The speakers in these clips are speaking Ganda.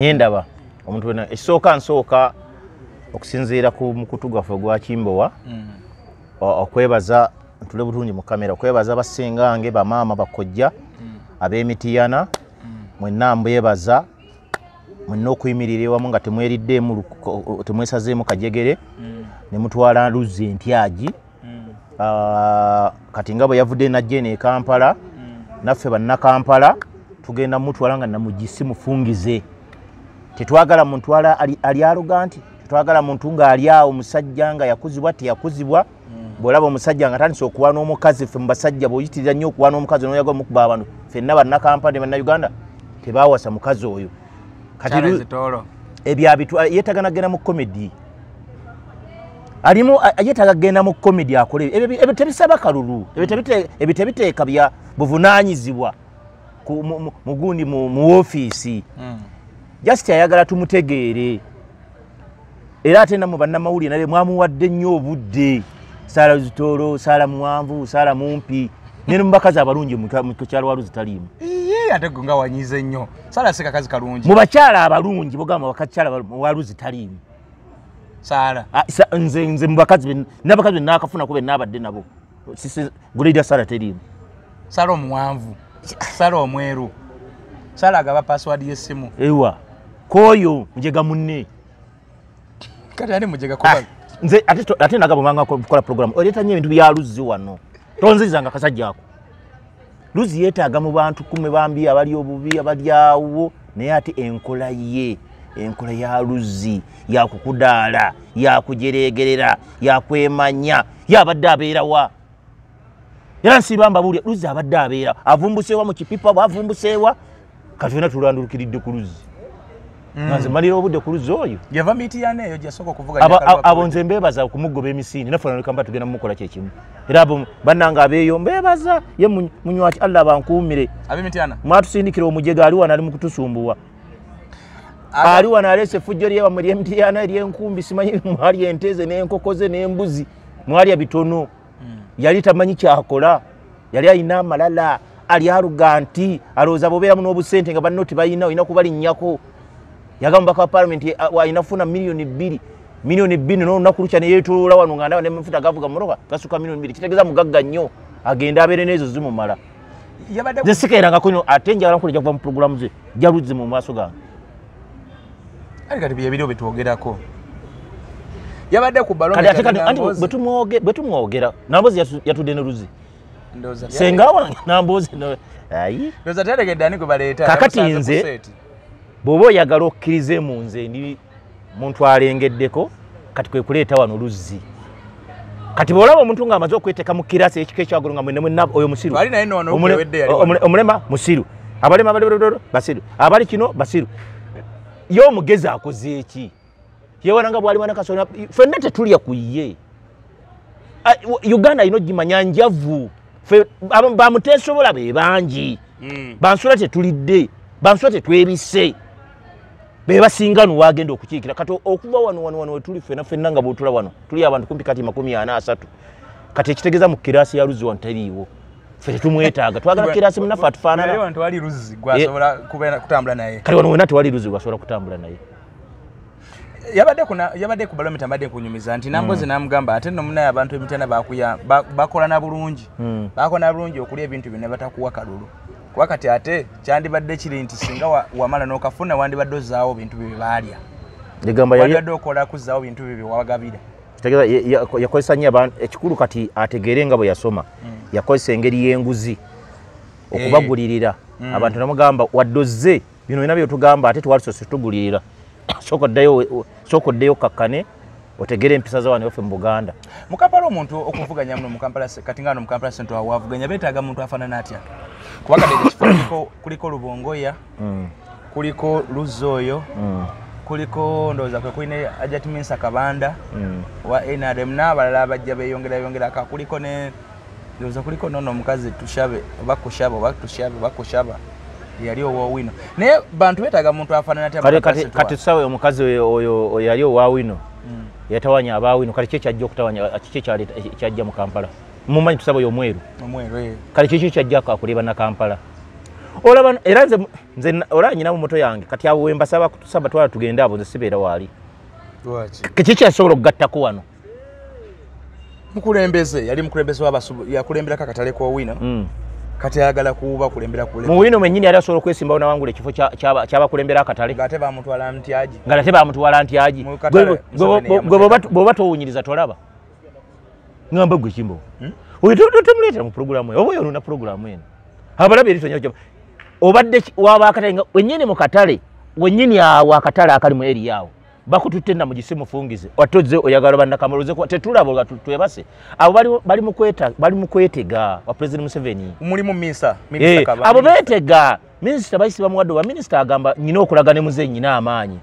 Ndaba omuntu wena esooka nsooka okusinziira ku mukutu gwaffe gwa Kimbowa okwebaza ntule bulungi mu kamera okwebaza basengange bamaama bakojja ab'emitiyana mwenna mbebaza mwenna okuyimirira ewamu nga temweriddeemu temwesazeemu kajegere ne mutwala Luzzi Entyagi kati nga bwe yavudde najje ne Kampala naffe bannakampala tugenda mutwala nga namugisi mufungize. Tetwagala muntu ali aroganti, tetwagala muntu nga ali awo musajja nga yakuzibwa teyakuzibwa. Bwolaba omusajja nga tandise okuwana omukazi ffe mbasajja boyitirira nnyo okuwana omukazi n'oyaga mukuba abantu ffenna bannakampala banna Uganda tebawasa mukazi oyo. Kati ebyo yeetagana genda mu comedy. Alimu yeetaga genda mu comedy akole ebyo tebisaba kalulu ebyo tebiteeka bya buvunaanyizibwa mugundi mu office. Just ayagala tumutegeere era ate namu bannamawulire nabe mwamuwadde nnyo obudde Sala Zitoro, Sala Muwanvu, Sala Mumpi nene mubakazi abalungi mu kyalo waluzi taliimu ate nga wanyize nnyo Sala seka kazi kalungi mu bakyala abalungi bogamba bakakyala waluzi taliimu Sala nze mubakazi n'abakazi nakafuna kube nabadde nabo sisi gulida Sala taliimu Sala Muwanvu Sala omweru Sala agaba password y'essimu ewa koyo mujega munne kati ani mujega kuba nze ate nagabo nganga kola program oleta nnyo ebintu bya Luzzi wano tonzizanga kasajja ako Luzzi yeetaaga mu bantu kume bambi abali obubi abalyawo naye ate enkola ya Luzzi ya kukudaala ya kujeregerera ya kwemanya yabadde abeerawa era nsibamba bulya Luzzi abadde abeera avumbuseewa mu kipipa bwavumbuseewa kati wena tulandukiridde ku Luzzi nze malira obudde ku Luzzi oyo yava mitiyana eyo gyasooka okuvuganya abo nze mbeebaza okumugoba emisini naffe nalekamba tugenda mumukola kyekimu era abo bannanga abeeyo mbeebaza ye munywaki Allah bankuumire ab'emitiyana mwatusindikira omujega ali wano ali mu kutusumbuwa ali wano aleese effujjo lyewamwe ly'emitiyana ery'enkumbi simanyi mwali enteze n'enkokoze n'embuzi mwali bitono yali tamanyi kyakola yali ayina amalala ali aruganti alowooza bobeeramu n'obusente nga banno tebayina olina kubalinnyako yagamba ka parliament inafuna milioni 2 n'olunaku lukya ne yeetoloola wano nga ndawa n'amafuta gavuga muroka gasuka milioni 2 kitegeeza mugagga nnyo agenda abeere n'ezo zimumala nze sikeerangako nnyo ate njagala nkola ejja kuva mu puroguramu ze jaluzzi mu maaso gange kati byebiriwo betwogerako yabadde ku bwe tumwogera nambozi yatudde ne Luzzi senga wange nambozi kakati nze bw'oba oyagala okkirize mu nze ndi muntu alengeddeko kati kwe kuleeta wano Luzzi kati bw'olaba omuntu ng'amaze okweteeka mu kirasi ekika ekyagolo nga mwenna oyo musiru omulema musiru abalema basiru abali kino basiru ye omugezi akoze eki yewana nga bwali wanakasona ffenna tetulya ku ye Uganda ino gimanya njavu bamuteesobola be bangi bansula tetulidde bansula tetwebise be basinga nuwagenda okukiikira kati okuva wano wetuli ffenna nga bwotula wano tuli abantu kumpi kati 43 kati ekitegeeza mu kirasi ya Luzzi wano taliiwo ffe tetumwetaaga twagala kirasi munaffe atufaanana tewali Luzzi gwasobola kutambula naye kati wano wena tewali Luzzi gwasobola kutambula naye yabadde ku balomita mbadde nkunyumiza nti nambozi namugamba ate nno munaye abantu emitana bakola na bulungi bakola na bulungi okulya ebintu bino batakuwa kalulu kuba kati ate kyandibadde kiri nti singa wamala n'okafuna wandibadde ozaawo bintu bye baalya wandibadde okola kuzaawo bintu bye wabagabira yakozesa nnyo ekikulu kati ategeere nga bwe yasoma yakozesa engeri y'enguzi okubagulirira abantu namugamba waddozze bino bina byotugamba ate twalisose tugulirira sooka oddeyo kakkane otegere empisa za wano waffe mu Buganda mu Kampala omuntu okuvuganya muno mu Kampala kati nga no mu Kampala Central wavuganya beetaaga muntu afaanana atya kuba kati ekifo kuliko Lubongoya kuliko Luzzi oyo kuliko ndowooza kwe kulina Ajatiminsa Kabanda wa NRM n'abalala abajja beeyongera kuliko ne ndowooza kuliko nono omukazi Tushabe bakushaba yali owawino naye bantu beetaaga muntu afaanana atya kati tusawe omukazi oyo yali owawino yatawanya abawino kale kye kyajja okutawanya kye kyajja mu Kampala mumanyi tusaba oyo omweru omweru kale kye kyajja akakuleba na Kampala olaba era nze ola nyina mu moto yange kati abo wembasaba kutusaba twala tugenda abo nze sibeera wali kiki kyasobola okugattako wano mukulembeze yali mukulembeze yakulembera kakatale kwa wina kati ayagala kuba kulembera kule mu wino mwennyini yali asobola okwesimbawo nawangula ekifo ky'abakulembera akatale ng'ate bamutwala ntyaji bw'oba towunyiriza tolaba ngamba gwe kimbo oyo tomuleetera mu puroguramu oba oyo oluna puroguramu eno abalabi eri tonyaja obadde waba akatale nga wennyini mu katale wennyini awo akatale akali mu eri awo bakututte na mu gisimu fungize watoze oyagala bannakamaluze tetulaba twebase abo bali mu kwetega wa President Museveni mulimu minisita abo beetega minisita bayisi bamuwadde wa minisita agamba nyina okulaga ne muze nyina amaanyi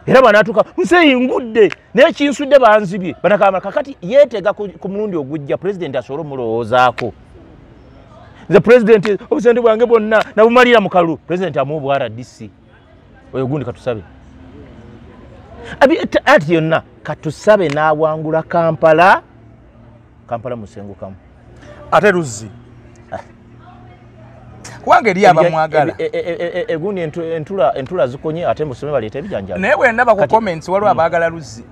era banatuka nseyingudde n'ekinsudde banzibye banakamala kakati yeetega ku mulundi ogujja president asobole omulowoozaako nze president obusente bwange bwonna nabumalira mu kalulu president amuwa RDC oyo gundi katusabe ati yonna katusabe n'awangula Kampala musengukamu ate Luzzi kubanga eri abamwagala egundi entula zikonye ate musome baleeta ebijanjalo naye bwe ndaba ku comments waliwo abaagala Luzzi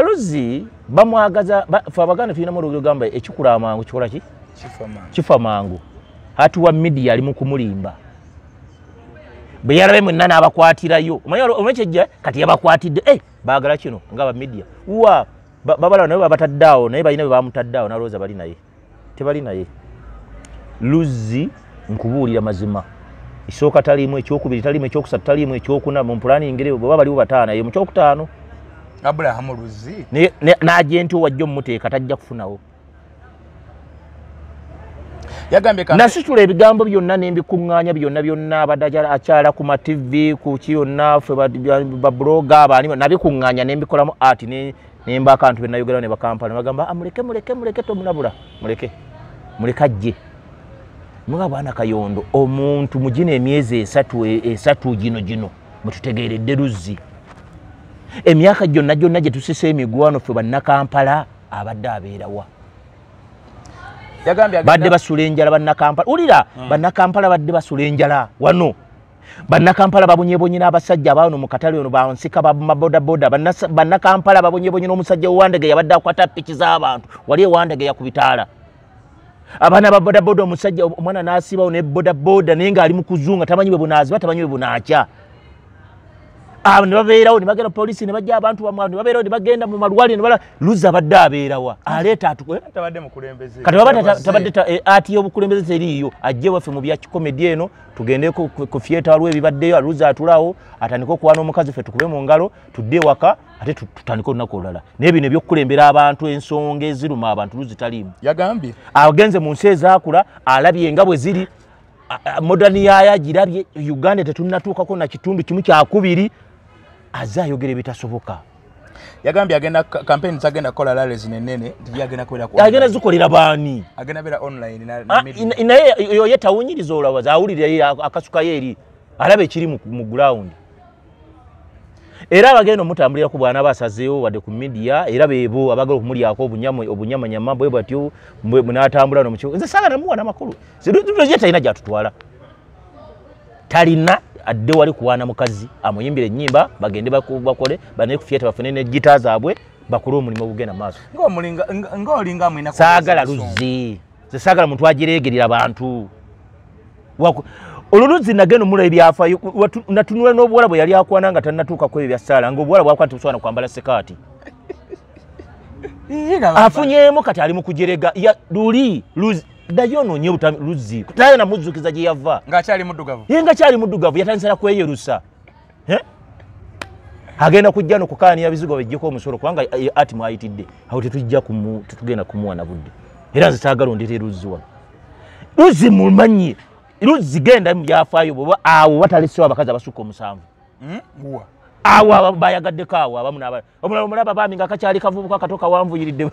Luzzi bamwagaza fe abaganda tulinamu olugero gamba ekikula amangu kikola ki kifa mangu hati wa media ali mu kumulimba bwe yarabe mwenna n'abakwatirayo omekyejja kati yabakwatidde baagala kino nga ba media wa babala naye babataddeawo naye balina bwe bamutaddeawo nalowooza bali naye tebali naye Luzzi nkubuulira mazima isooka taliimu ekyokubiri taliimu ekyokusatu taliimu ekyokuna mu mpulani ngere bwe baliwo bataano ye mu kyokutaano Abraham Luzzi n'agenti wajja omuteeka tajja kufunawo yagambye nasitula ebigambo byonna n'embikuŋŋaanya byonna abadde akyala ku ma TV ku kiyonna ffe babloga abaani nabikuŋŋaanya n'embikolamu ati nemba akantu be nayogera ne bakampala bagamba muleke tomunabula muleke ajje muga bwana Kayondo omuntu mugina emyezi esatu gino mututegeeredde Luzzi emyaka gyonna gye tusise emigwano ffe bannakampala abadde abeerawa badde basula enjala bannakampala ulira bannakampala badde basula enjala wano bannakampala babonyebonye n'abasajja abaano mu katale ono bansika babodaboda bannakampala babonyebonye n'omusajja owandege yabadde akwata piki z'abantu wali ewandege yakubitaala abaana babodaboda omusajja omwana n'asibawo ne bodaboda naye ng'ali mu kuzunga tamanyi bwe bunaaziba tamanyi bwe bunaaca ne babeerawo ne bagenda poliisi ne bajja abantu bamwe ne babeerawo ne bagenda mu malwaliro ne bala Luzzi abadde abeerawa aleeta tabadde mukulembeze kati tabadde ati y'obukulembeze teriiyo ajje waffe mu bya komedi eno tugende ku theatre waliwo ebibaddeyo Luzzi atulawo atandika okuwana omukazi ffe tukube mu ngalo tudde ewaka ate tutandika olunaku olulala naye bino ebyokukulembera abantu ensonga eziruma abantu Luzzi taliimu yagambye agenze mu nsi ezaakula alabye nga bwe ziri modani yaaya girabye Uganda tetunnatuukako na kitundu kimu kyakubiri aza ayogera ebitasoboka yagambye agenda campaign zagenda kola rallies nenene agenda kwera ko agenda zikolera baani agenda bera online naye yo tawunyiriza olawaza awulira akasuka yeri alabe ekiri mu ground era abagenda omutambulira ku bwana basazeewo wadde ku media era beebo abagala okumulyako obunyamanyama bwe batyo munatambula no mukigo nze saga namuwa n'amakulu ziduje talina gyatutwala talina adde wali kuwana mukazi amuyimbire ennyimba bagende bakole bane ku theatre bafune ne gita zaabwe bakole omulimu ogugenda maaso ng'olinga mwina saagala Luzzi ze saagala muntu agireegerera abantu Luzzi nagenda omula ebyafaayo natunula n'obuwala bwe yali akwana nga tannatuuka ku ebyo bya ssaala ng'obuwala bwakwana tebusobola kwambala sekaati afunyeemu kati ali mu kujerega Luzzi dayonoonye Luzzi tayo namuzzukiza gye yava ng'akyali muddugavu ng'akyali muddugavu yatandisa na kweyerusa agenda kujja n'okukaanira bizigo bijjeko omusolo kubanga ati mwayitidde awo tetugenda kumuwa na budde era nze saagala ondete Luzzi wano Luzzi mumanyi Luzzi genda mu byafaayo bwoba awo batalesewo abakazi abasukka 7 awo bayagaddeko awo abamu omulaba baami nga kakyali kavubuka katoka wanvuyiridde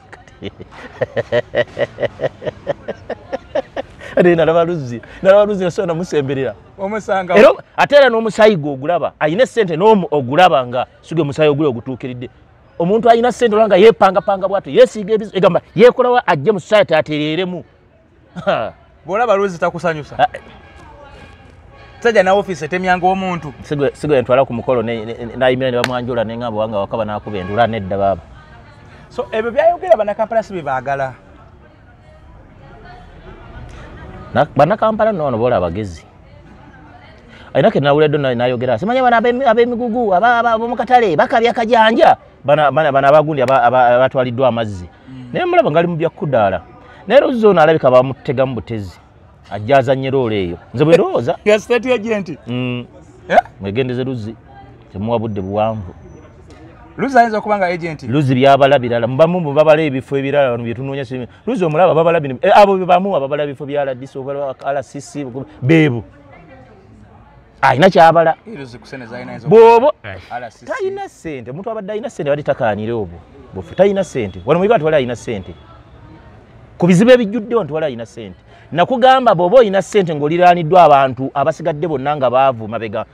nalaba Luzzi nasobola namusemberera omusanga ate era n'omusayi gwe ogulaba ayina ssente n'omu ogulaba nga suge omusayi oguli ogutuukiridde omuntu ayina ssente olanga yeepangapanga bw'ato yeesiiga egamba yeekolawo ajje mu society atereeremu bw'olaba Luzzi takusanyusa sajja na office temyanga omuntu sigo entwala ku mukolo nayimira ne bamwanjula nengamba wanga wakaba nakuba endula nedda baba so ebyo byayogera bannakampala si bebaagala bannakampala noono bola abagezi ayina ke nawuledde nayogera simanye bana ab'emigugu ab'omukatale bakabya kajanja bana abagundi abatwaliddwa amazzi naye mulaba ngali mu byakudaala naye Luzzi ono alabika bamutega mu butezi ajjaza nnyo roole eyo nze bwe ndowooza ya state agent mwegendeze Luzzi temuwa budde buwanvu Luzzi ayinza okuba nga agent Luzzi byabala birala mubamu babala ebifo ebirala wano byetunoonya Luzzi omulaba babala bino abo bebamu babala ebifo bya RDC oba RCC beebu ayina kyabala bwobo talina ssente omuntu abadde alina ssente bali takaanire obwo bwofe talina ssente wano mu Uganda wali alina ssente ku bizibu ebijjuddewo nti wali alina ssente nakugamba bw'oba olina ssente ng'oliraaniddwa abantu abasigadde bonna nga baavu mabega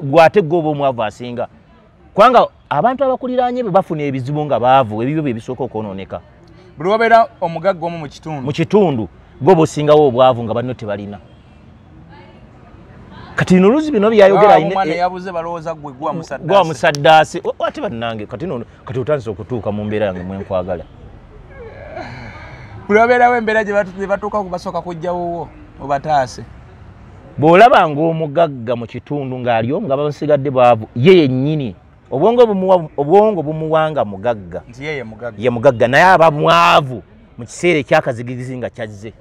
gwate gwe oba omwavu asinga kubanga abantu abakuliraanye be bafuna ebizibu nga baavu ebibyo bye bisooka okwonooneka buli wabeera omugagga omu mu kitundu gwe oba osingawo obwavu nga banno tebalina kati no Luzzi bino byayogera omwana yabuze balowooza gwe gwa musaddaasi ate bannange kati otandise okutuuka mu mbeera yange mwenkwagala buli wabeerawo embeera gye batuuka basooka kujjawowo obataase bw'olabanga omugagga mu kitundu ng'aliyo nga basigadde bwavu ye yennyini obwongo bumuwanga mugagga nti ye mugagga naye aba mwavu mu kiseera ekyakazigizi nga kyazze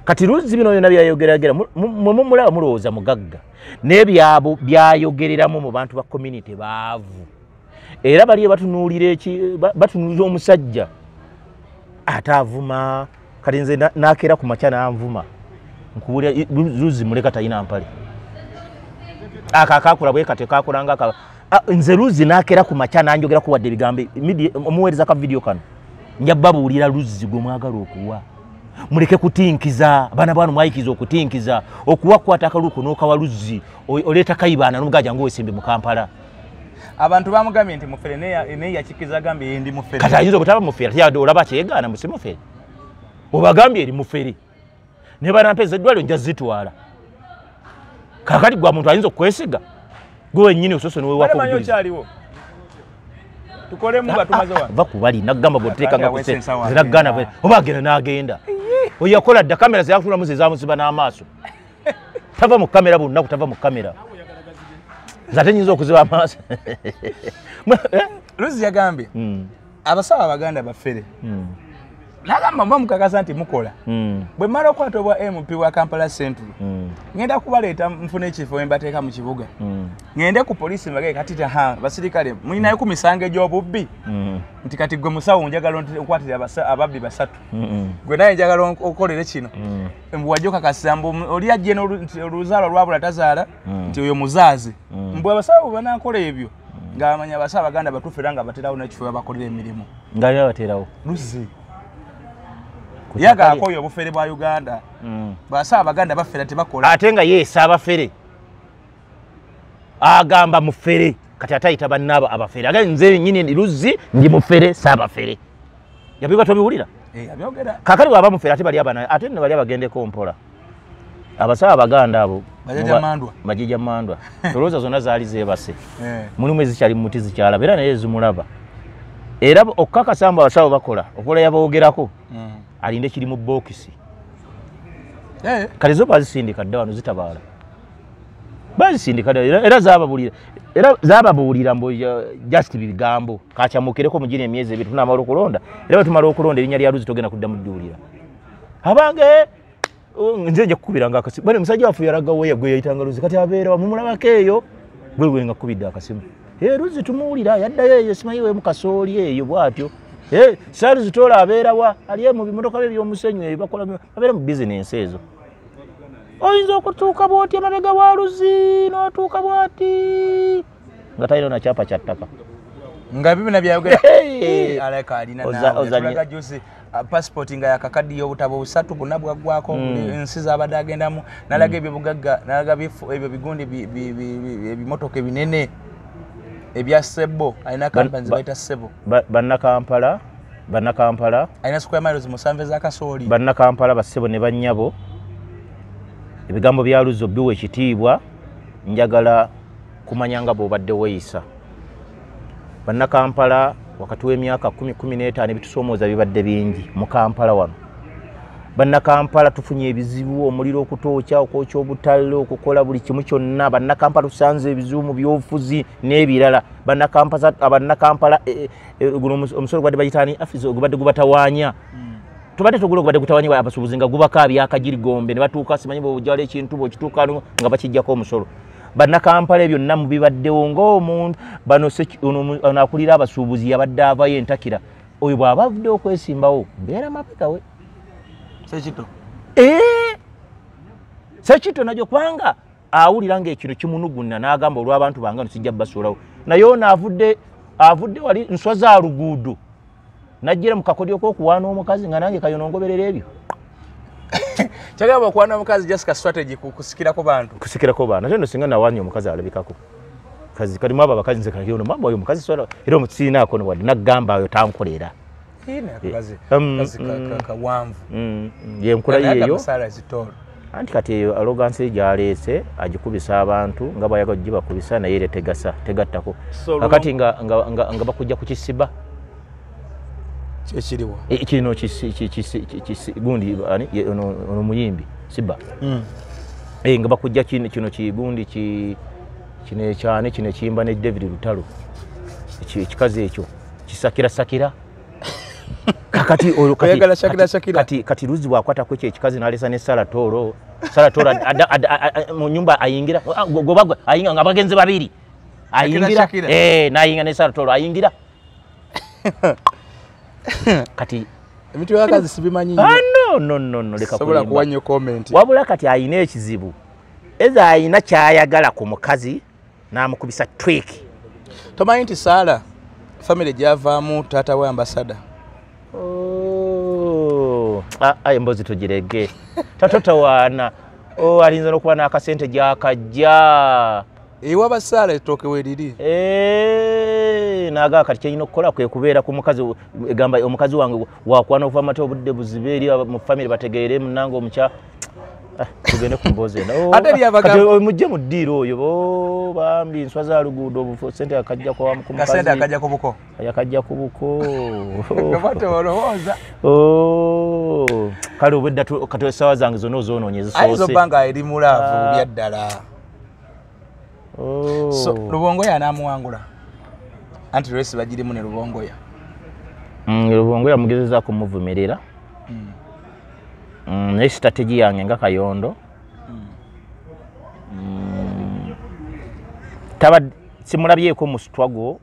kati Luzzi bino byonna byayogeragera mulaba mulowooza mugagga n'ebyabo byayogereramu mu bantu ba community baavu era baliyo batunuulira omusajja ate avuma kati nze nakeera ku makya nanvuma nkubulira Luzzi muleka talina mpale akakakula bwe kati kakulanga nze Luzzi nakeera ku makya nanjogera kuwadde ebigambo omuweereza ka video kano njabbabuulira Luzzi gwe mwagala okuwa muleke kutinkiza bana bwanu mwayikiza okutinkiza okuwakwata akaluko n'okawa Luzzi oleeta kayibaana n'omugaja ng'owesimbe mu Kampala abantu bamugambye nti mufere naye yakikiza agambye ye ndi mufere kati ayinza obutaba mufere ate olaba kyegaana musi mufere obagambye eri mufere ne banampeza eddwaliro nja zitwala kakati gwa muntu ayinza okwesiga gwe wennyini ososo niwewako obujulizi tukolemu nga tumaze wa va kubali nagamba bwoteekanga zinagana oba agenda n'agenda oyakola dda kamera zeyatulamu zezamuziba n'amaaso tava mu kamera bunaku tava mu kamera zate nyinza okuziba amaaso Luzzi yagambye abasawo abaganda baffere nagamba mba mukakasa nti mukola bwe mmala okwata obwa MP wa Kampala Central ngenda kubaleeta nfuna ekifo embateeka mu kibuga ngende ku poliisi mbagee kati basirikale mulinayo ku misango egy'obubbi nti kati gwe musawo njagala okwatira ababbi basatu gwe naye njagala okolere kino wajja okakasa mbu oli ajje n'oluzaalo lwabula tazaala nti oyo muzaazi mbwe abasawo banakola ebyo ng'amanya abasawo abaganda batuufu era nga baterawo n'ekifo abakolera emirimu ngaali babaterawo Luzzi yaga akoyo obufere bwa Uganda basaaba abaganda bafera tebakola ate nga yeesa abafere agamba mufere kati atayita bannaba abafere aga nze nyini Luzzi ndi mufere saabafere yabigwa tobiwulira abyogera kakali baba mufere ate bali abana ate ne bali abagendeko mpola abasaaba abaganda abo majija mandwa tolooza zonna zaali zeebase mulimu ezikyali mu muti zikyalaba era naye zimulaba era okukakasamba abasawo bakola okola yaboogerako alinde kiri mu bokisi kati zo bazisindika dda wano zitabaala bazisindika era zababuulira mbu just bigambo kakyamukireko mugina emyezi ebiri tunamala okulonda era batumala okulonda erinnya lya Luzzi togenda kudda mudduulira abange nze nja kukubiranga akasimu bane musajja waffe yalagawo yagwe yayitanga Luzzi kati abeera wamumulabako eyo gwe nga kubidde akasimu Luzzi tumuwulira yaddayo eyo simanyiwe mu kasooli eyo bwatyo Sali zitola abeera wa aliye mu bimotoka bye by'omusenyu ebyo bakola abeera mu business ezo oyinza okutuuka bw'oti amabega wa Luzzi n'otuuka bw'ati nga talina na kyapa kya ttaka nga bibina byayogera alaka alina nawe juzi passport nga yakakadi y'obutabo busatu buna bwaggwako ensi z'abadde agendamu nalaga ebyo bugagga nalaga ebyo bigundi ebimotoka ebinene ebya Sebo alina kampanzi baita Sebo bannakampala alina square miles musanve za kasooli bannakampala ba Sebo ne bannyabo ebigambo bya Luzzo biwe ekitiibwa njagala kumanya nga bw'obadde weeyisa bannakampala wakati w'emyaka 10-15 ebitusoomooza bibadde bingi mu Kampala wano bannakampala tufunye ebizibu omuliro okutookya okwokya obutale okukola buli kimu kyonna bannakampala tusanze ebizibu mu byobufuzi n'ebirala bannakampala omusolo gubadde bayitaani afiso gubadde gubatawaanya tubadde tugula gubadde gutawaanya abasuubuzi nga gubaka byakagirigombe ne batuuka simanyi bw'ojjala ekintu bw'okituuka nga bakiggyako omusolo bannakampala ebyo nna mu bibaddewo ng'omuntu bano akulira abasuubuzi yabadde avayo entakira oyo bw'aba avudde okwesimbawo mbeera mabega we Sekito najjo kubanga awulira ng'ekino kimunuguna n'agamba olw'abantu bange nsijja basuulawo naye ono avudde wali nswa za luguudo najjira mu kakodyo k'okuwaana omukazi nga nange kayono ngoberera ebyo kyagamba okuwaana omukazi just ka strategy kusikirako bantu nate no singa nawaanya omukazi alabikako kazi kalimu abo abakazi nze kayono mamba oyo omukazi swala era omusiinaako wadde naggamba ayo tankolera yenkula yeeyo anti kati eyo arrogance gyaleese agikubisa abantu nga bayaga gibakubisa naye era tegattako akati nga bakujja ku kisiba kyekiriwa kino gundi ono muyimbi siba nga bakujja kino kigundi kino ekyane kino ekiyimba ne David Lutalo ekikazi ekyo kisakira kati Luzzi bwakwatako ekyo ekikazi n'aleesa ne Salatoro mu nyumba ayingira ayinga nga bagenzi babiri ayingira n'ayinga ne Salatoro ayingira kati emitwe y'abakazi sibimanyi no leka sobola kuwanya comment wabula kati ayina ekizibu eza ayina kyayagala ku mukazi n'amukubisa tweak tomanyi nti Saala family gyavaamu taata we ambasada embozi tugirege tatotawaana alinza n'okuba n'akasente gyakajja ewa basaala ettooke weriri nagaa kati kyeyina okukola kwe kubeera ku mukazi egamba omukazi wange wakwana okuva mate obudde buzibe eri mu famire bategeere munange omukya tugende ku mboozi eno mujje mu ddiiro oyo bambi nswa za luguudo sente akajja ku buko kale obwedda kati essaawa zange zonna ozoonoonye zisoosebanga eri mulaavu byaddala so Lubongoya anamuwangula anti resi bagirimu ne Lubongoya Lubongoya mugezeza kumuvumirira naye strategy yange nga Kayondo simulabyeko mu struggle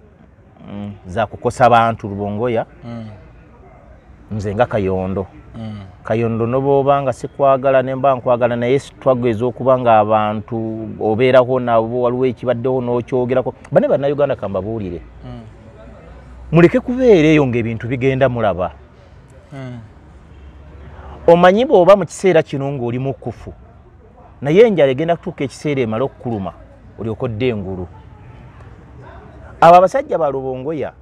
za kukosa abantu Lubongoya nze nga Kayondo Kayondo nobobanga sikwagala nemba nkwagala naye struggle ez'okuba nga abantu obeeraho nabo waliwo ekibaddeho n'okyogerako bane bannayuganda kambabuulire muleke kubeera eyo ng'ebintu bigenda mulaba omanyi bw'oba mu kiseera kino ng'oli mukufu naye enjala egenda kutuuka ekiseera emala okukuluma olyokodde engulu abo abasajja ba Lubongoya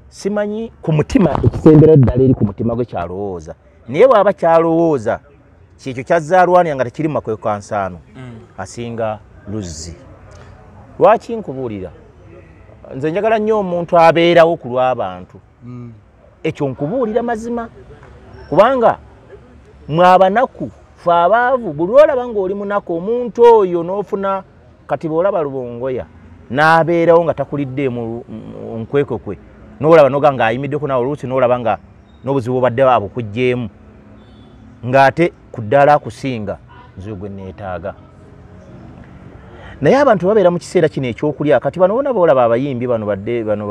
simanyi ku mutima ekisembera ddala eri ku mutima gwe kyalowooza naye bw'aba kyalowooza kyekyo kyazzaalwanya nga tekiri makwekansaano asinga Luzzi lwaki nkubuulira nze njagala nnyo omuntu abeerawo ku lw'abantu ekyo nkubuulira mazima kubanga mwabanaku fe abaavu buli olaba ng'oli munaku omuntu oyo n'ofuna kati bw'olaba Lubongoya n'abeerawo nga takulidde mu nkwekokwe n'olaba noga ng'ayimiddeko nawe oluusi n'olaba nga n'obuzibu obadde abukugjeemu ng'ate ku ddala akusinga nze gwe neetaaga naye abantu babeera mu kiseera kino ekyokulya kati bano bona boolaba abayimbi bano badde bano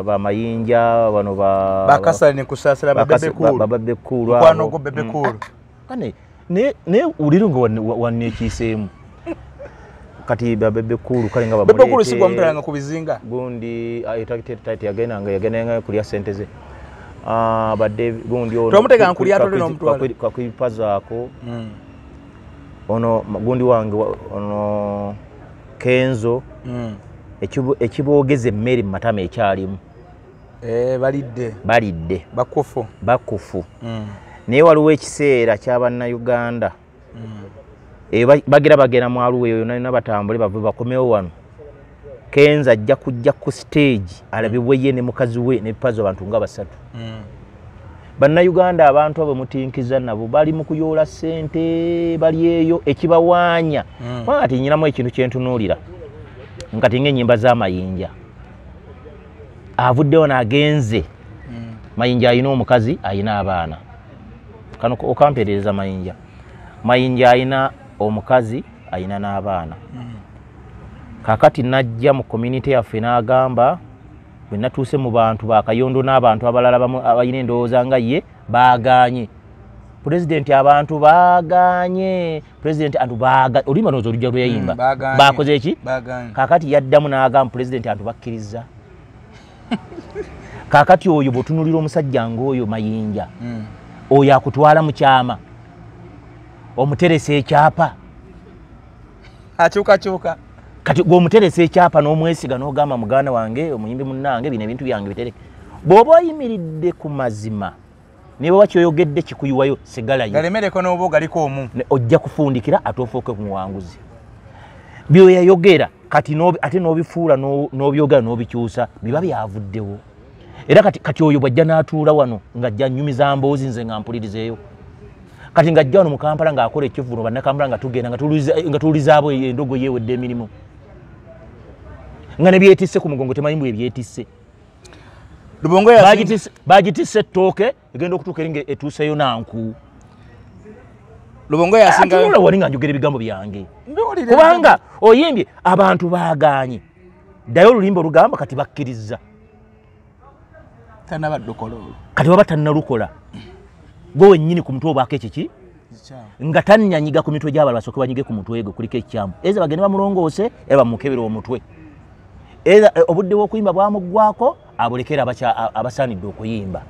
bamayinja bano bakasala ne kusaasira babebekulu kwanogo bebekulu ne uliro ngo wannekiiseemu kati babebekulu kale nga babebekulu sigwa mutanga ku bizinga gundi etaite yagenanga kulya sente ze badde gundi ono tomutega nkulya tole n'omutwala kwa kwipazaako ono gundi wange ono Kenzo ekiboogeze emmere mu matama ekyalimu balidde bakufu naye waliwo ekiseera ky'abannayuganda bagera mwaluwe eyo nalina batambule bave bakomewo wano Kenza ajja kujja ku stage alabibwe ye ne mukazi we ne pazo abantu nga basatu Bannayuganda abantu abo mutinkiza nabo bali mu kuyoola ssente bali eyo ekibawaanya ati nyinamu ekintu kyentunuulira nkati ng'ennyimba z'amayinja avuddewo n'agenze Mayinja alina omukazi alina abaana kano okamperereza Mayinja alina omukazi alina n'abaana kakati najja mu community yaffe n'agamba bwe natuuse mu bantu bakayondo n'abantu abalala abalina endowooza nga ye baaganye President abantu baaganye President antu baaganye olima nozo olujja lweyimba bakoze eki kakati yaddamu n'agamba President antu bakkiriza kakati oyo botunulira omusajja ng'oyo Mayinja oyo akutwala mu kyama omuteresa ekyapa akyuka kati gwomuteresa ekyapa n'omwesiga n'ogamba muganda wange omuyimbi munnange bino ebintu byange bitereke bw'oba oyimiridde ku mazima ne bwe wakyoyogedde kikuyiwayo sigalayo galemereko n'oba galiko omu ojja kufundikira ate ofuuke ku muwanguzi byoyayogera kati ate n'obifuula n'obyogera n'obikyusa biba byavuddewo era kati oyo bwajja n'atuula wano ng'ajja nnyumiza mboozi nze nga mpulirizeeyo kati ng'ajja wano mu Kampala ng'akola ekivuno bannakampala nga tugenda nga tuwuliza abo endogo yeewedde emirimu nga ne byetisse ku mugongo temanyi bwe byetisse Lubongo bagitisse ettooke egenda okutuuka eri etuuseyo nanku Lubongo yasinga atula wali nga njogera ebigambo byange kubanga oyimbye abantu baaganye ddayo olulimba olugamba kati bakkiriza kati baba tannalukola gwe wennyini ku mutwe obaako ekiki nga tannyanyiga ku mitwe gy'abalala basooke banyige ku mutwe gwe kuliko ekyamu eza bagende bamulongoose era bamukebera omutwe era obudde bw'okuyimba bwamuggwako abulekera abasaanidde okuyimba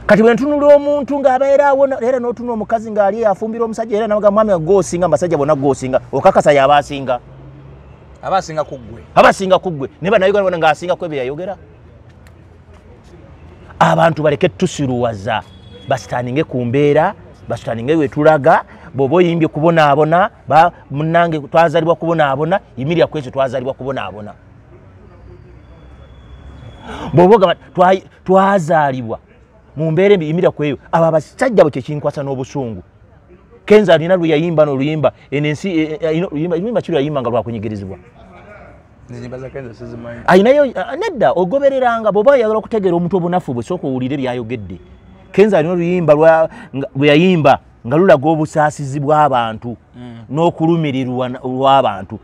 kati bwe ntunula omuntu ng'abeera awo era n'otunula omukazi ng'ali afumbira omusajja era nabaga mwami goosinga mbasajja bonna goosinga okakasa y'abaasinga abasinga ku ggwe ne bannayuganda bona ng'asinga ku ebyo yayogera abantu baleke tusiruwaza basitaninge ku mbeera basitaninge wetulaga bw'oba oyimbye kubonaabona munnange twazalibwa kubonaabona yimirira ku ekyo twazalibwa kubonaabona bw'oba ogamba twazaalibwa mu mbeera embi yimirira ku eyo abo abasajja bo kyekinkwasa n'obusungu Kenza alina lwe yayimba n'oluyimba enensi oluyimba kiri yayimba nga lwakunyigirizibwa ayinayo nedda ogobereranga bw'oba oyagala okutegeera omuntu obunafu bwe sooka owulire byayogedde Kenza alina oluyimba lwe yayimba nga lulaga obusaasizi bw'abantu n'okulumirirwa lw'abantu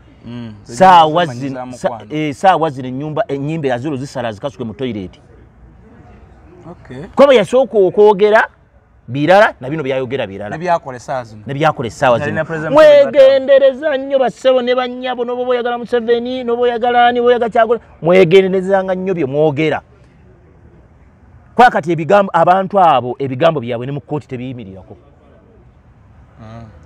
saawa zino ennyimba yaziro zisala zikasuke mu toilet kuba yasooka okwogera birala na bino byayogera birala nebyakola essaawa zino mwegendereza nnyo bassebo ne bannyabo n'oba oyagala Museveni n'oba oyagala ani oyagala Kyagulanyi mwegenderezanga nnyo bye mwogera kwa kati ebigambo abantu abo ebigambo byabwe ne mu kkooti tebiyimirirako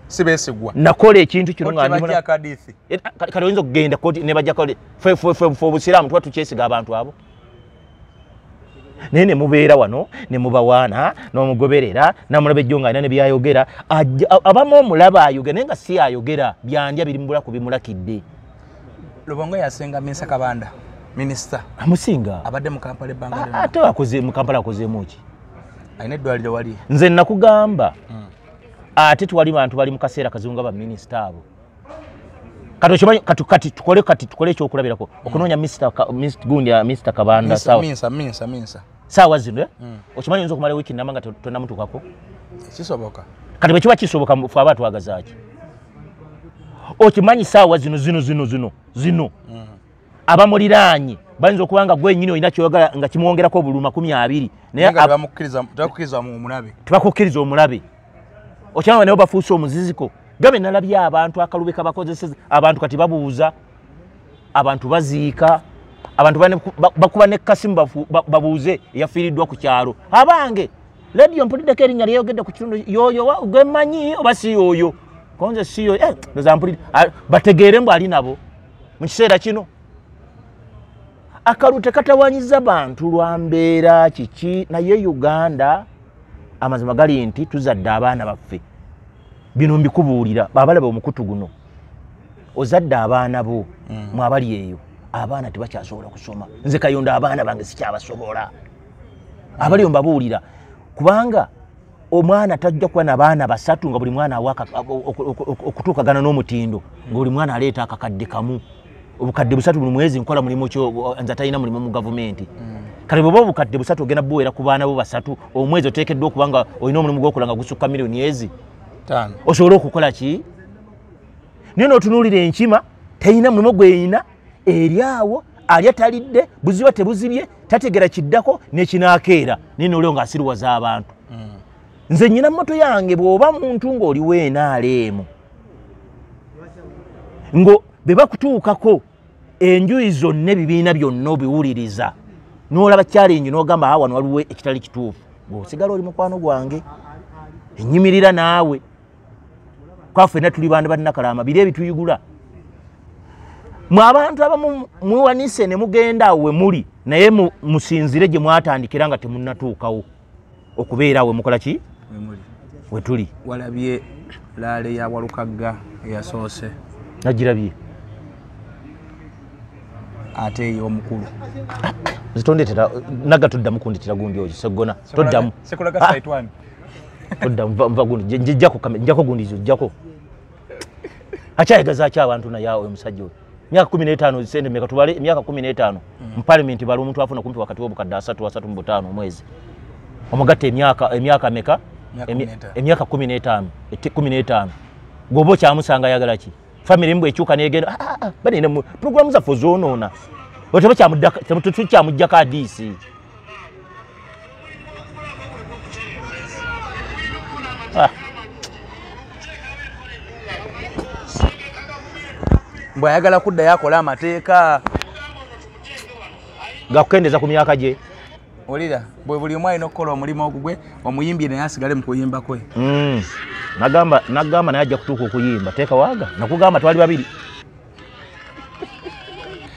sibesigwa nakola ekintu kino nga kati oyinza okugenda kkooti ne bajja fe obusiraamu tuba tukyesiga abantu abo naye ne mubeera wano ne mubawaana n'omugoberera namulaba ejjo nga alina ne byayogera abamu omulaba ayogera naye nga si ayogera byandya biri mu bulaku bimulakidde Lubongo yasenga Minsa Kabanda minisita amusinga abadde mu Kampala ebbanga ate akoze mu Kampala akozeemu ki alina eddwaliro wali nze nakugamba ate twali bantu bali mu kaseera kazibu nga baminisita abo kati tukole ekyokulabirako okunoonya Mr. Kabanda Minsa saawa zino okimanyi oyinza okumala wiiki nnamba nga tonnamutuukako kisoboka kati bwe kiba kisoboka fe aba twagaza ki okimanyi saawa zino abamuliraanye bayinza okuba nga gwenyini olina kyoyagala nga kimwongerako obuluma 20 naye tebakukkiriza omulabe okyanga naye bafuuse omuziziko gabe nalabye abantu akalube kabakozeseza abantu kati babuuza abantu baziika abantu bakuba nekasimu babuuze eyafiiriddwa ku kyalo abange lediyo mpuliddeko erinnya lyeyogedde ku kitundu yoyo gwemanyi oba si yoyo konze si yoyo ndozampulidde bategeere mbu ali nabo mu kiseera kino akalu tekatawanyiza bantu lwa mbeera kiki naye Uganda amazima gali nti tuzadde abaana baffe bino mbikubuulira abalaba omukutu guno ozadde abaana bo mwabali eyo abaana tebakyasobola kusoma nze Kayondo abaana bange sikyabasobola abali mbabuulira kubanga omwana tajja kuba n'abaana 3 nga buli mwana awaka okutuukagana n'omutindo nga buli mwana aleeta akakadde kamu obukadde 3 buli mwezi nkola mulimu kyo nza talina mulimu mu gavumenti kale bwe obukadde 3 ogenda buweera ku baana bo 3 omwezi oteekeddwa okuba nga olina omulimu gw'okola nga gusukka miliyoni ezi 5 osobola okukola ki naye n'otunuulira enkima talina mulimu gweyina eri awo alya talidde buziba tebuzibye tategera kiddako n'ekinaakeera naye n'olio ng'asiruwaza abantu nze nnyina moto yange bw'oba muntu ng'oli weenaaleemu ngo be bakutuukako enjuyi zonna ebibiina byonna obiwuliriza n'olaba challenge n'ogamba awo wano waliwo ekitali kituufu ng'osigala oli mukwano gwange ennyimirira naawe kwafenna tuli bandi bannakalaama biri ebituyigula mwe abantu abamu mwewanise ne mugenda awo we muli naye musinzire gye mwatandikira nga temunnatuukawo okubeera awe mukola ki we tuli walabye laale ya Walukagga eyasoose nagirabye ate ey'omukulu zitondetera naga tuddamu kunditira gundi oyo segona toddamu sekulaga saitwani toddamu mva gundi njako gundi zo njako achayegaza acha abantu na yawe omusajja oyo myaka 15 zisende myaka tubale myaka 15 mu parliament bali omuntu afuna kumpi wakati w'obukadde 3 mu 5 omwezi omugatte emyaka meka emyaka 15 gobo kyamusanga yagala ki family mbwe ekyuka negenda bali ne program za fozonoona otaba kyamujjaka DC mbwe ayagala kudda yakola amateeka gakukendeza ku myaka gye olira bwe buli omu alina okukola omulimu ogugwe omuyimbi naye asigale mu kuyimba kwe nagamba naye ajja kutuuka okuyimba teeka waaga nakugamba twali babiri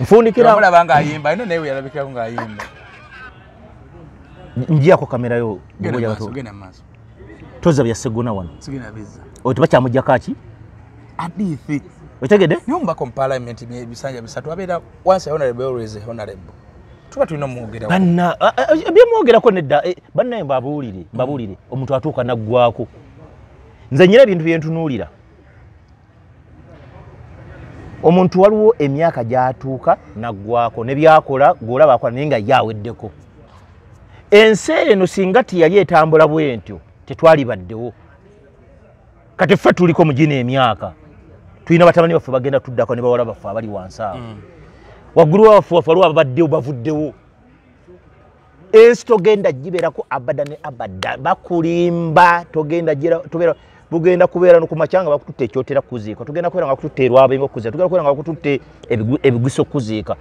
nfundikira mulaba ng'ayimba ino naye yalabikirako ng'ayimba njiyako kamera yo genda maaso toza bya segona wano sigenda bizza oyo bakyamujjako ki hadithi otegedde niyo mubaka mu parliament ebisanja 3 abeera once honorable always honorable tuba tulina omwogera banna byemwogerako nedda bannaye mbabuulire omuntu atuuka naggwako nze nyina ebintu byentunuulira omuntu waliwo emyaka gy'atuuka naggwako ne byakola gw'olaba akola naye nga yaweddeko ensi eno singa tiyali etambula bwentyo tetwali baddewo kati ffe tuliko mu gino emyaka tulina batabani baffe bagenda tuddako ne bawala baffe abali wansi awo waggulu waffe waliwo ababaddewo bavuddewo ensi togenda gibeerako abada ne abada bakulimba togenda tubeera bugenda kubeera nokumacyanga bakututte ekyotera kuziika tugenda kubeera nga bakututte erwabenga okuziika tugenda kubeera nga bakututte ebigwiso okuziika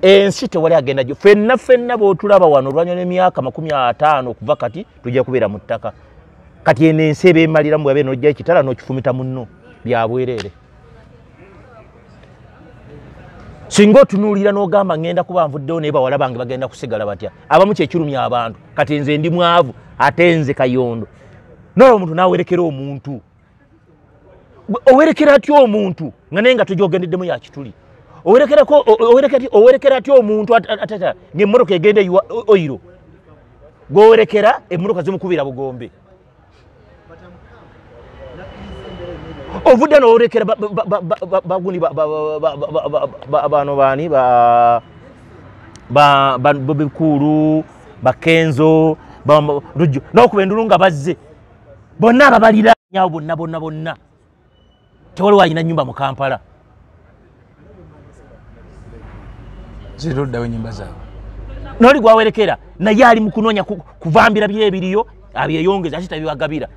ensi tewali agenda gyo fenna bwotulaba wano olwanya n'emyaka 50 okuva kati tujja kubeera mu ttaka kati eno ensi eba emaliramu bwabe nojja ekitala n'okifumita munno byabwereere singa otunuulira n'ogamba ngenda kuba nvuddewo naye bawala bange bagenda kusigala batya abamu kyekirumya abantu kati nze ndi mwavu ate nze Kayondo nolwo omuntu nawerekera omuntu owerekera atya omuntu nga naye nga tojogendeddemu yakituli owerekera atya omuntu atata ng'emmotoka egenda eyiwa oyiro gwowerekera emmotoka zimukubira bugombe ovudde n'owerekera bagundi bano baani bobikulu bakenzo rujjo n'okuba endulu nga bazze bonna ababalira nyawo bonna tewaliwo alina nnyumba mu Kampala ziruddawo ennyumba zaabwe noli gwawerekera naye ali mu kunoonya kuvambira biri ebiriyo abyeyongeza ate tabibagabira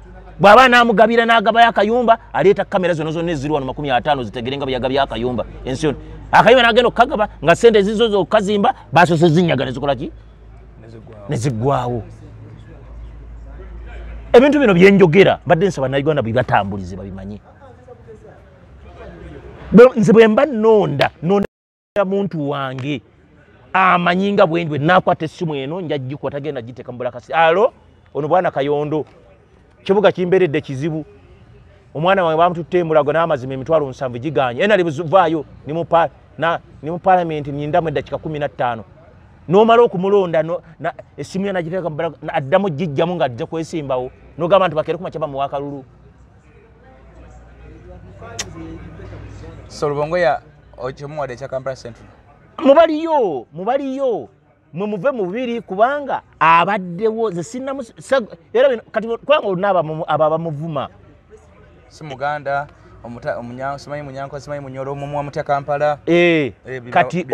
bw'aba naamugabira n'agabayo akayumba aleeta kamera zonna eziri wano 50 zitegere nga byagabya akayumba ensi yonna akayumba n'agenda okukagaba nga sente ezizo zokukazimba baasose zinyaga nezikola ki neziggwawo ebintu bino byenjogera mbadde nsaba Nauganda bibatambulize babimanyi nze bwe mba nonda muntu wange amanyi nga bwendwe nakwata essimu eno njagikwa tagenda giteeka mu bulakasi alo ono bwana Kayondo kibuga kimberedde kizibu omwana wange bamututte Mulago n'amazima emitwalo 7 giganye ena libuvaayo ni mu parliament nyindamu eddakiika 15 n'omala okumulonda essimu yanagiteeka addamu gijjamu ng'ajja kwesimbawo n'ogamba nti bakere kumakya bamuwa akalulu. So Lubongoya okimuwadde ekya Kampala Central? Mubaliyo mwe muve mu bubiri kubanga abaddewo ze sinnamu era kati kubanga olina abo abamuvuma si Muganda simanyi Munyanko simanyi Munyoro omumwa mutya Kampala kati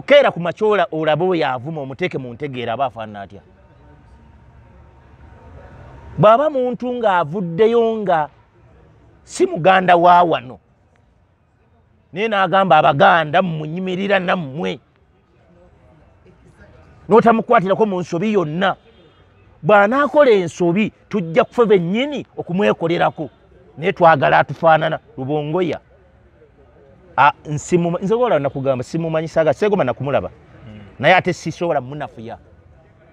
keera ku makyola olabe we yavuma omuteeke mu ntegeera aba afaanana atya bw'aba muntu ng'avuddeyo nga si Muganda wa wano naye n'agamba Abaganda mmunyimirira nammwe n'otamukwatirako mu nsobi yonna bw'anaakola ensobi tujja kufe bennyini okumwekolerako naye twagala atufaanana. Lubongoya nze gola nakugamba simumanyi saaga seegoma nakumulaba naye ate sisobola munafuya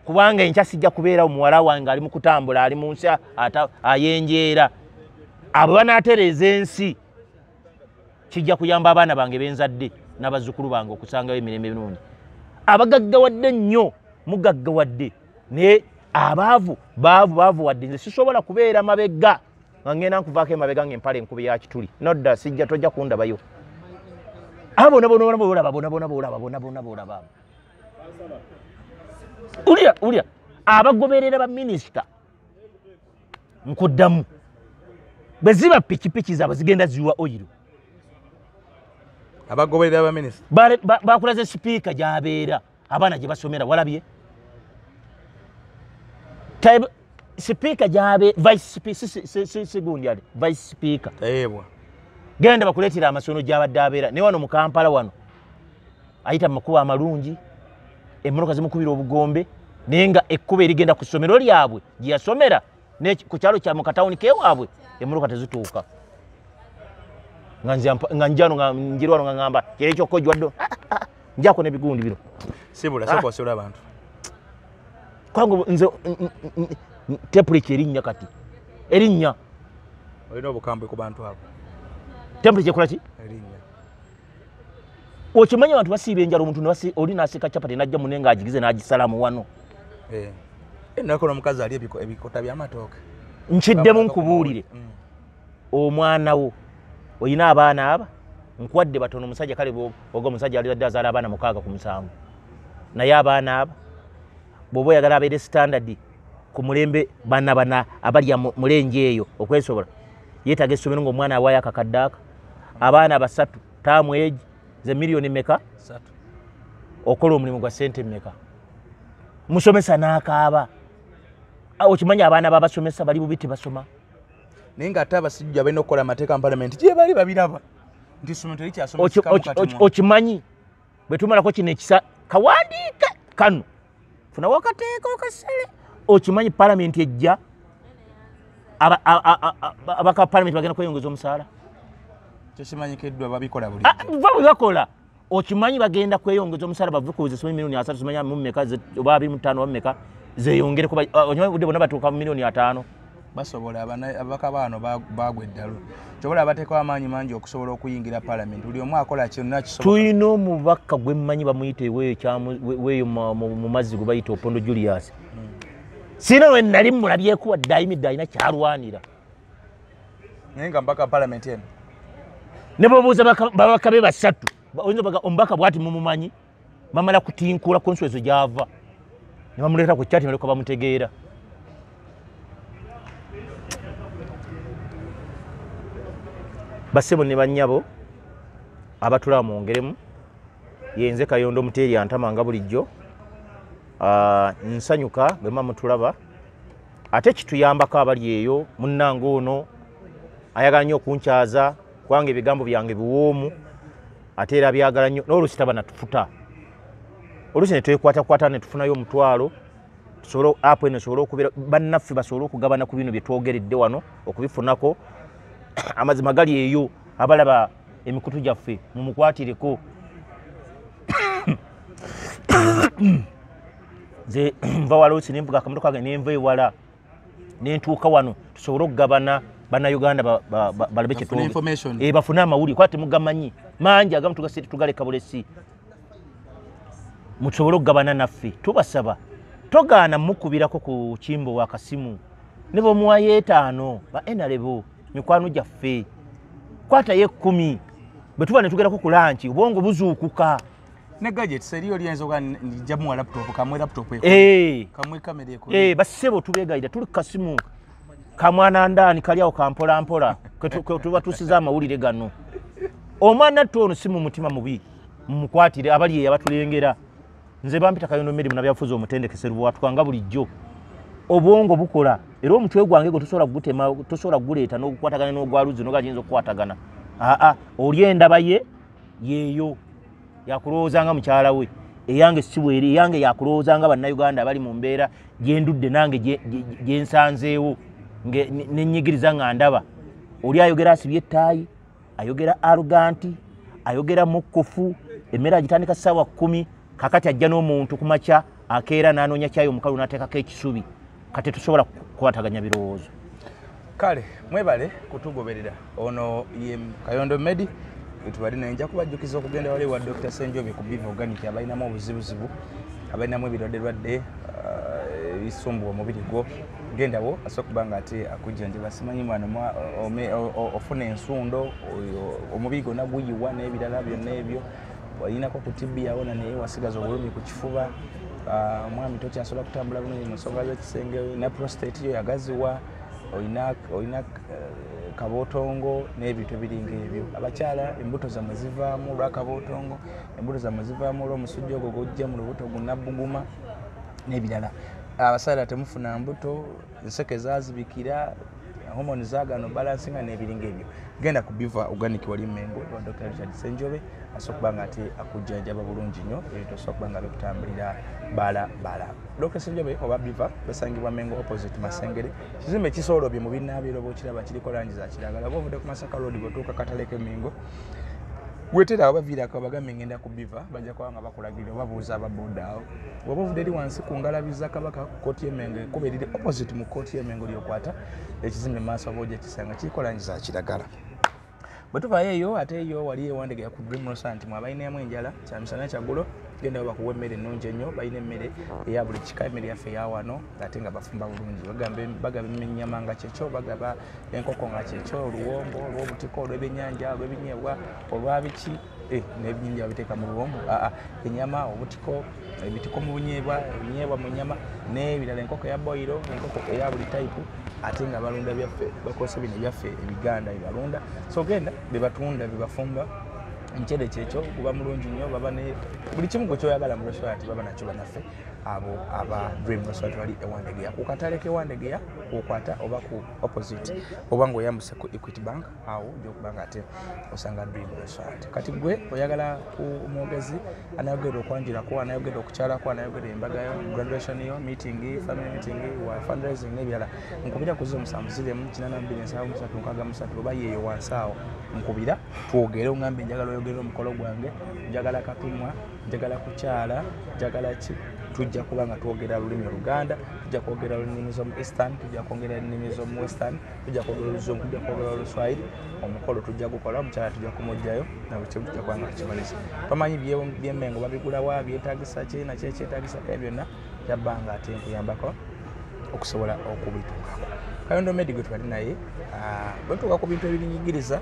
kubanga enkya sijja kubeera omuwala wange ali mu kutambula ali mu nsi ayenjeera abo banaatereeza ensi kijja kuyamba abaana bange benzadde n'abazzukulu bange okusangayo emirembe birungi. Abagaggawadde nnyo mugaggawadde naye abaavu wadde nze sisobola kubeera mabega nga ngenda nkuvaako emabega ng'empala enkubi ya kituli nodda sijja tojja kundabayo bona ulya abagoberera baminisita nkuddamu bwe ziba pikipiki zaabwe zigenda ziwa oyiro abagoberera baminisita bakulaze sipiika gy'abeera abaana gye basomera walabye sipiika gy'abe vice speaker genda bakuleetera amasomo gy'abadde abeera naye wano mu Kampala wano ayita mu makubo amalungi emmotoka zimukubira obugombe naye nga ekkuba erigenda ku ssomero lyabwe gye yasomera ku kyalo kya mu katawuni kewaabwe emmotoka tezituuka nga njano nga njirwano nga ngamba kiri ekyokojwaddo njako n'ebigundi bino sibula soko osobola abantu kwangu nze temperature erinnya kati erinnya olina obukambwe ku bantu abo temperature kola ki erinnya okimanyi abantu basiiba enjala omuntu oli n'aseka capati n'ajja munenga agigize n'agisalamu wano nakola omukazi ali ebikota by'amatooke nkiddemu nkubuulire omwana wo oyina abaana aba nkuwadde batono omusajja kale oga omusajja alidde azaala abaana 6 ku 7 naye abaana aba bw'oba oyagala abeere standard ku mulembe bana abalya mulenje eyo okwesobola yeetaaga essomero ng'omwana awaayo akakadde aka abaana 3 taamu egi ze miliyoni meka 3 okola omulimu gwa ssente mmeka musomesa n'akaaba okimanyi abaana babasomesa bali bubi tebasoma naye ng'ate abasijja balina okukola amateeka mu palamenti gye bali babiraba nti essomero terikyasomesekamu okimanyi bwe tumalako kino ekisa kawandiike kano funa wakateeka okasale okimanyi palamenti ejja abaka palamenti bagenda kweyongeza omusaala kyekimanyikiddwa babikola buli bwe bakola okimanyi bagenda kweyongeza omusaala bave kuweza miliyoni 3 simanya mu mmeka oba 25 oba mmeka zeyongere kuba okimanyi budde bonna batuuka mu miliyoni 5 basobola abaka baano bagwe eddalo kyobola abateekawo amaanyi mangi okusobola okuyingira palamenti buli omu akola kyonna kisobola tulina omubaka gwe mmanyi bamuyita weeyo mu mazzi gwe bayita Opondo Julius sina we nali mulabyeko wadde ayimidde alina kyalwanira naye nga mbaka palamenti eno ne babuuza babaka be 3 oyinza omubaka bwati mumumanyi bamala kutinkula konsuezo gyava ne bamuleeta ku kyati baleka bamutegeera basebo ne bannyabo abatula mwongeremu yenze Kayondo Muteeri antamanga bulijjo nsanyuka bwe mamutulaba ate kituyambako abali eyo munnange ono ayagala nnyo okunkyaza kubanga ebigambo byange biwoomu ate era byagala nnyo n'oluusi taba natufuta oluusi ne twekwatakwata ne tufunayo omutwalo tusobole apo eno esobole okubeera bannaffe basobole okugabana ku bino bye twogeredde wano okubifunako amazima gali eyo abalaba emikutu gyaffe mumukwatireko nze nva wala oluusi nenvuga akamotoka gange nenva ewala nentuuka wano tusobole okugabana bannayuganda balabe kye bafune amawulire kwate mugamanyi mangi agamu tugaleka bulesi musobole okugabana naffe tubasaba togaana mukubirako ku kimbo wa kasimu ne bomuwayo 5 ba enalebo mikwano gyaffe kwatayo 10 bwe tuba ne tugerako ku lanchi obwongo buzuukuka ne gadget seriyo lienzo kan jamu laptop kamwe laptop kamwe kamera eko basebo tubegaida tuli kasimu kamwana ndani kaliawo kampola mpola tuba tusiza amawulire gano omwana tono simu mutima mubi mukwatire abali yabatulengera nze bampita Kayondo Medi munabyafuza omutendekese ruwa twanga bulijjo obwongo bukola era omutwe gwange go tusobola gutema tusobola guleeta n'okukwatagana n'ogwaluzi n'ogajinzo okukwatagana olyenda baye yeyo yakulowooza nga mukyala we eyange sibwere eyange yakulowooza nga bannayuganda abali mu mbeera gyendudde nange gyensanzeewo nenyigiriza nga ndaba oli ayogera asibye ettaayi ayogera arroganti ayogera mukkufu emmere agitandika ssaawa 10 kakati ajja n'omuntu ku makya akeera n'anoonya kyayo omukalu n'ateekako ekisubi kati tusobola kukwataganya birowoozo kale mwebale kutugoberera ono ye Kayondo Medi tubali nenja kubajjukiza okugenda wali wa Dr. Senjobe ku Biva Organic abalinamu obuzibuzibu abalinamu ebirwadde ebisumbuwa omubiri gwo gendawo asokubanga ate akujjanje basimanyi mwana ofuna ensundo omubiri gonna guyiwa n'ebirala byonna ebyo walinako kutibbi yawona naye wasigaza obulumi ku kifuba mwami tokyasobola kutambula bulungi mu nsonga z'ekisenge na prostate yo yagaziwa olina kabotongo n'ebintu ebiringa ebyo abakyala embuto zammwe zivaamu lwakabotongo embuto zammwe zivaamu olw'omusujja ogwo gojja mu lubuto gunabbuguma n'ebirala abasaala temufuna mbuto enseke zazibikira hormone zagano balansinga n'ebiringa ebyo genda ku Biva Organic wali Mengo wa Dr. Richard Senjobe asokubanga ati akujjanjaba bulungi nnyo ebyo tosokubanga bekutambulira bala Dr. Senjobe oba Biva basangibwa Mengo opposite Masengere kizimbe kisoolobye mu binnaabiro bw'okiraba kiriko langi za kiragala bw'ovudde ku Masaka Road bw'otuuka Kataleke Mengo wetera abaviirako bagambe ngenda ku Biva bajja kubanga bakulagirira obabuuza ababuudaawo bw'oba ovudde eri wansi ku ngalabiza Kabaka kooti y'Emengo kuba eriri opposite mu kooti y'Emengo lyokwata ekizimbe maaso oba ojja kisanga kiriko langi za kiragala bwe tuvaayo eyo ate eyo wali ewandegera ku Dream Restaurant mwe abalinamu enjala kyamisana kyagulo genda bakuwa emmere ennungi ennyo balina emmere eya buli kika emmere yaffe eya wano ate nga bafumba bulungi bagaba ennyama nga kyekyo bagaba enkoko nga kyekyo oluwombo olw'obutiko olw'ebyennyanja olw'ebinyeebwa olwabiki n'ebinyeebwa biteeka mu luwombo ennyama obutiko ebitiko mu bunyeebwa ebinyeebwa mu nnyama n'ebirala enkoko eya boyiro enkoko eya buli tayipu ate nga balunda byaffe bakozesa bino byaffe ebiganda ebalunda so genda bebatunda bebafumba omukyere kyekyo guba mulungi nnyo baba ne buli kimu gwe kyoyagala mu restaurant baba nakyo banaffe abo aba Dream Restaurant wali ewandegeya ku katale k'ewandegeya okwata oba ku opposite oba ng'oyambuse ku Equity Bank awo gyokubanga ate osanga Dream Restaurant kati gwe oyagala ku mwogezi anayogera okwanjirako anayogera okukyalako anayogera embaga yo graduation yo meeting family meeting wa fundraising n'ebirala nkubira ku 07782773 oba yeeyo wansi awo nkubira twogere ongambe njagala oyogera omukolo gwange njagala katumwa njagala kukyala njagala ki tujja kubanga twogera lulimi Oluganda tujja kwogera olulimi z'omu Eastern tujja kwogera ennimi z'omu Western tujja kwogera oluzungu tujja kwogera Oluswahili omukolo tujja gukola omukyala tujja kumugjayo nabwe kimu tujja kubanga tukimaliza tomanyi by'Emengo babigula wa byetaagisa ki nakyo ekyetaagisa byonna yabbanga ate nkuyambako okusobola okubituukako Kayondo Medi gwe twali naye bwe tuuka ku bintu ebinyigiriza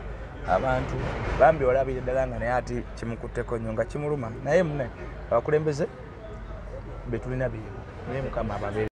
abantu bambi olabire ddala nga naye ati kimukutteko nnyo nga kimuluma naye mune abakulembeze betulina bye naye Mukama ababeere